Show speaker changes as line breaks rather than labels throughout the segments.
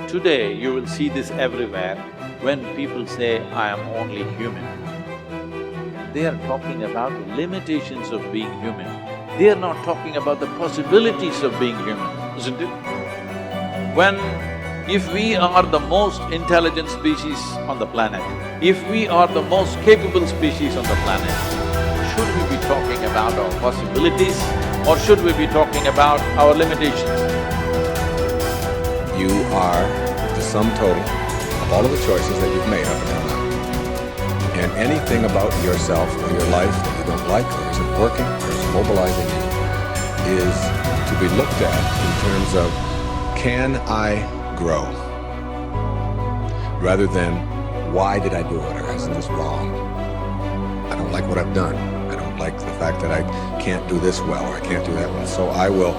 Today, you will see this everywhere when people say, I am only human. They are talking about the limitations of being human. They are not talking about the possibilities of being human, isn't it? If we are the most intelligent species on the planet, if we are the most capable species on the planet, should we be talking about our possibilities or should we be talking about our limitations?
You are the sum total of all of the choices that you've made up until now. And anything about yourself or your life that you don't like or isn't working or is mobilizing you is to be looked at in terms of, can I grow? Rather than, why did I do it, or isn't this wrong? I don't like what I've done. I don't like the fact that I can't do this well or I can't do that well. So I will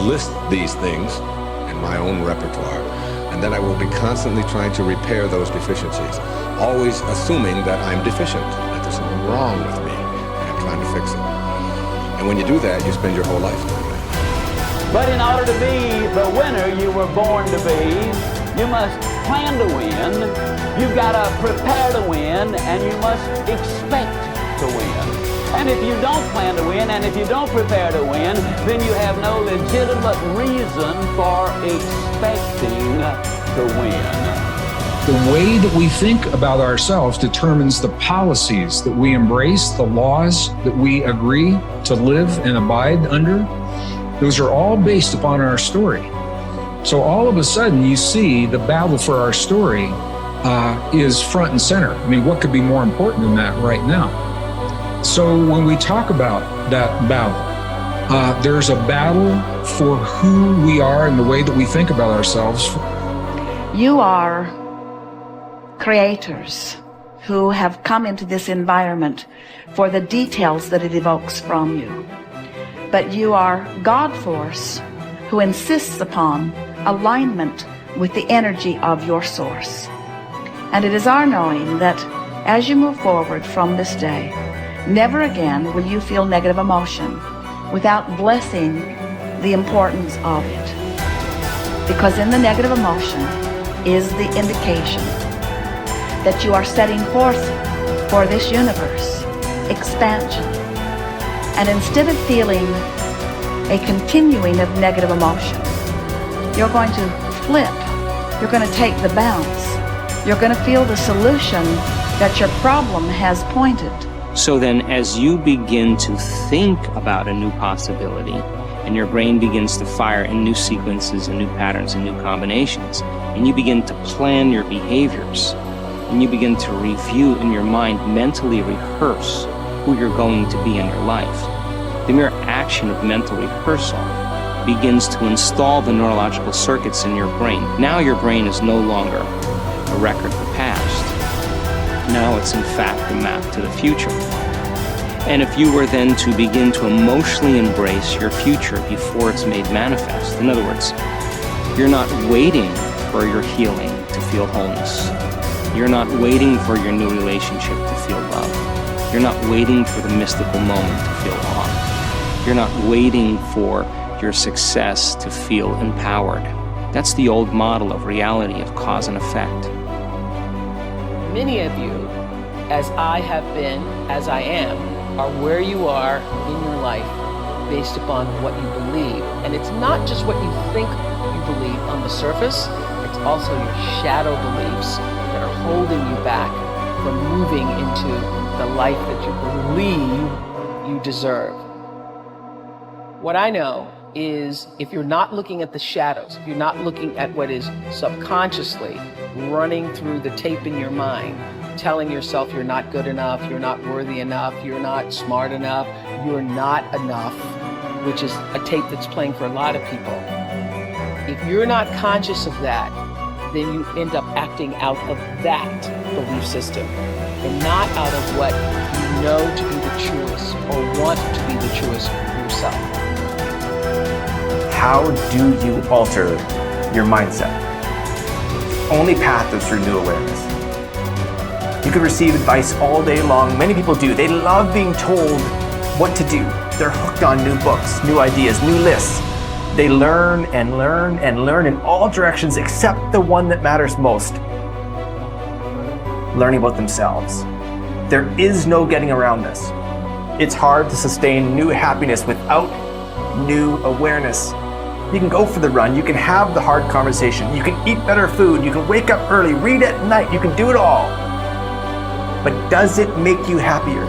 list these things in my own repertoire, and then I will be constantly trying to repair those deficiencies, always assuming that I'm deficient, that there's something wrong with me, and I'm trying to fix it. And when you do that, you spend your whole life doing that.
But in order to be the winner you were born to be, you must plan to win, you've got to prepare to win, and you must expect to win. And if you don't plan to win, and if you don't prepare to win, then you have no legitimate reason for expecting to win.
The way that we think about ourselves determines the policies that we embrace, the laws that we agree to live and abide under. Those are all based upon our story. So all of a sudden you see the battle for our story is front and center. I mean, what could be more important than that right now? So when we talk about that battle, there's a battle for who we are and the way that we think about ourselves.
You are creators who have come into this environment for the details that it evokes from you. But you are God force who insists upon alignment with the energy of your source. And it is our knowing that as you move forward from this day, never again will you feel negative emotion without blessing the importance of it. Because in the negative emotion is the indication that you are setting forth for this universe expansion. And instead of feeling a continuing of negative emotion, you're going to flip. You're going to take the bounce. You're going to feel the solution that your problem has pointed.
So then as you begin to think about a new possibility, and your brain begins to fire in new sequences and new patterns and new combinations, and you begin to plan your behaviors, and you begin to review in your mind, mentally rehearse who you're going to be in your life. The mere action of mental rehearsal begins to install the neurological circuits in your brain. Now your brain is no longer a record of the past. Now it's in fact a map to the future. And if you were then to begin to emotionally embrace your future before it's made manifest, in other words, you're not waiting for your healing to feel wholeness. You're not waiting for your new relationship to feel love. You're not waiting for the mystical moment to feel awe. You're not waiting for your success to feel empowered. That's the old model of reality, of cause and effect.
Many of you, as I have been, as I am, are where you are in your life based upon what you believe. And it's not just what you think you believe on the surface, it's also your shadow beliefs that are holding you back from moving into the life that you believe you deserve. What I know is if you're not looking at the shadows, if you're not looking at what is subconsciously running through the tape in your mind, telling yourself you're not good enough, you're not worthy enough, you're not smart enough, you're not enough, which is a tape that's playing for a lot of people. If you're not conscious of that, then you end up acting out of that belief system and not out of what you know to be the truest or want to be the truest for yourself.
How do you alter your mindset? The only path is through new awareness. You could receive advice all day long. Many people do. They love being told what to do. They're hooked on new books, new ideas, new lists. They learn and learn and learn in all directions except the one that matters most. Learning about themselves. There is no getting around this. It's hard to sustain new happiness without new awareness. You can go for the run, you can have the hard conversation, you can eat better food, you can wake up early, read at night, you can do it all. But does it make you happier?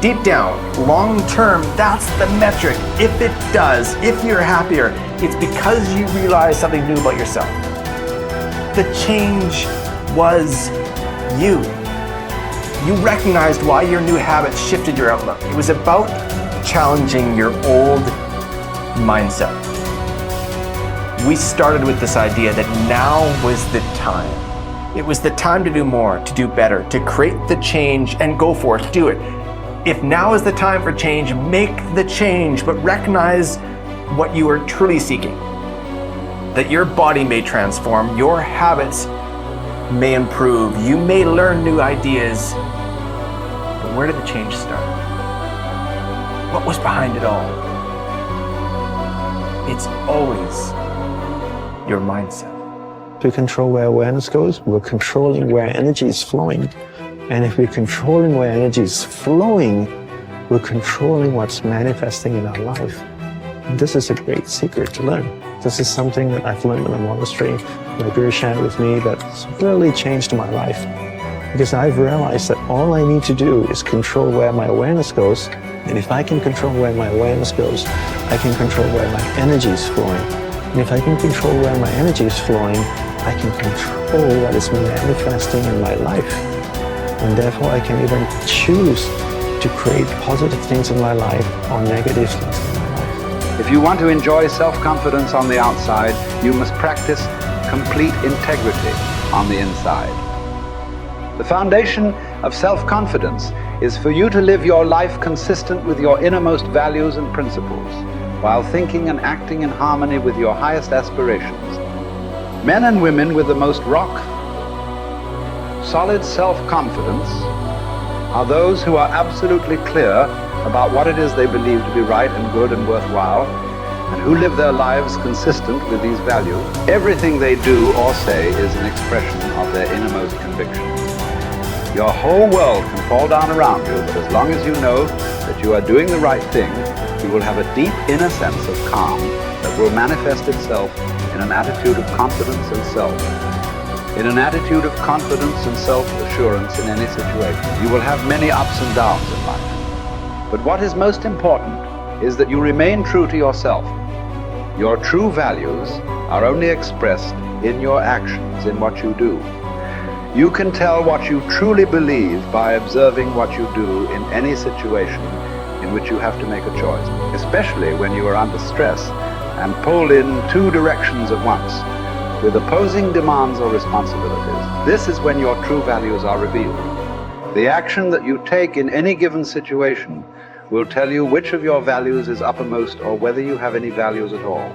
Deep down, long term, that's the metric. If it does, if you're happier, it's because you realize something new about yourself. The change was you. You recognized why your new habits shifted your outlook. It was about challenging your old mindset. We started with this idea that now was the time. It was the time to do more, to do better, to create the change and go for it, do it. If now is the time for change, make the change, but recognize what you are truly seeking. That your body may transform, your habits may improve, you may learn new ideas, but where did the change start? What was behind it all? It's always your mindset.
To control where awareness goes, we're controlling where energy is flowing. And if we're controlling where energy is flowing, we're controlling what's manifesting in our life. And this is a great secret to learn. This is something that I've learned in the monastery. My guru shared with me that's really changed my life. Because I've realized that all I need to do is control where my awareness goes. And if I can control where my awareness goes, I can control where my energy is flowing. And if I can control where my energy is flowing, I can control what is manifesting in my life. And therefore I can even choose to create positive things in my life or negative things in my life.
If you want to enjoy self-confidence on the outside, you must practice complete integrity on the inside. The foundation of self-confidence is for you to live your life consistent with your innermost values and principles, while thinking and acting in harmony with your highest aspirations. Men and women with the most solid self-confidence are those who are absolutely clear about what it is they believe to be right and good and worthwhile, and who live their lives consistent with these values. Everything they do or say is an expression of their innermost convictions. Your whole world can fall down around you, but as long as you know that you are doing the right thing, you will have a deep inner sense of calm that will manifest itself in an attitude of confidence and self. In an attitude of confidence and self-assurance in any situation. You will have many ups and downs in life. But what is most important is that you remain true to yourself. Your true values are only expressed in your actions, in what you do. You can tell what you truly believe by observing what you do in any situation in which you have to make a choice, especially when you are under stress and pulled in two directions at once, with opposing demands or responsibilities. This is when your true values are revealed. The action that you take in any given situation will tell you which of your values is uppermost or whether you have any values at all.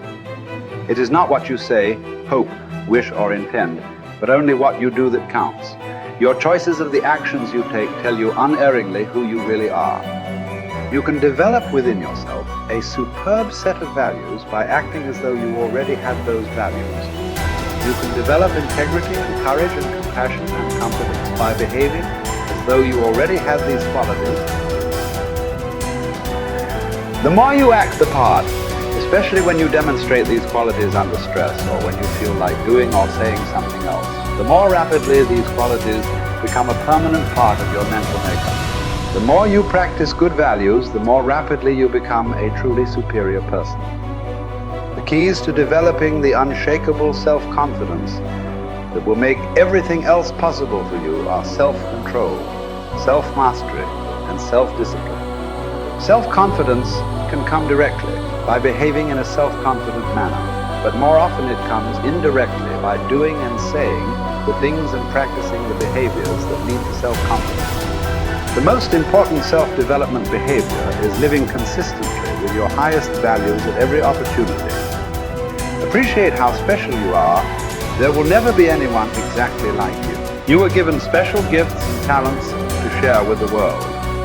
It is not what you say, hope, wish, or intend, but only what you do that counts. Your choices of the actions you take tell you unerringly who you really are. You can develop within yourself a superb set of values by acting as though you already had those values. You can develop integrity and courage and compassion and confidence by behaving as though you already had these qualities. The more you act the part, especially when you demonstrate these qualities under stress or when you feel like doing or saying something else, the more rapidly these qualities become a permanent part of your mental makeup. The more you practice good values, the more rapidly you become a truly superior person. The keys to developing the unshakable self-confidence that will make everything else possible for you are self-control, self-mastery, and self-discipline. Self-confidence can come directly by behaving in a self-confident manner, but more often it comes indirectly by doing and saying the things and practicing the behaviors that lead to self-confidence. The most important self-development behavior is living consistently with your highest values at every opportunity. Appreciate how special you are. There will never be anyone exactly like you. You are given special gifts and talents to share with the world.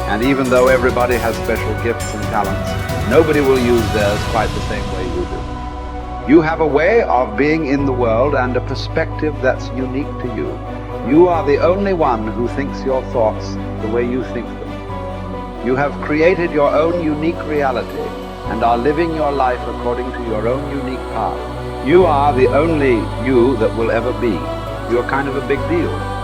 And even though everybody has special gifts and talents, nobody will use theirs quite the same way you do. You have a way of being in the world and a perspective that's unique to you. You are the only one who thinks your thoughts the way you think them. You have created your own unique reality and are living your life according to your own unique path. You are the only you that will ever be. You're kind of a big deal.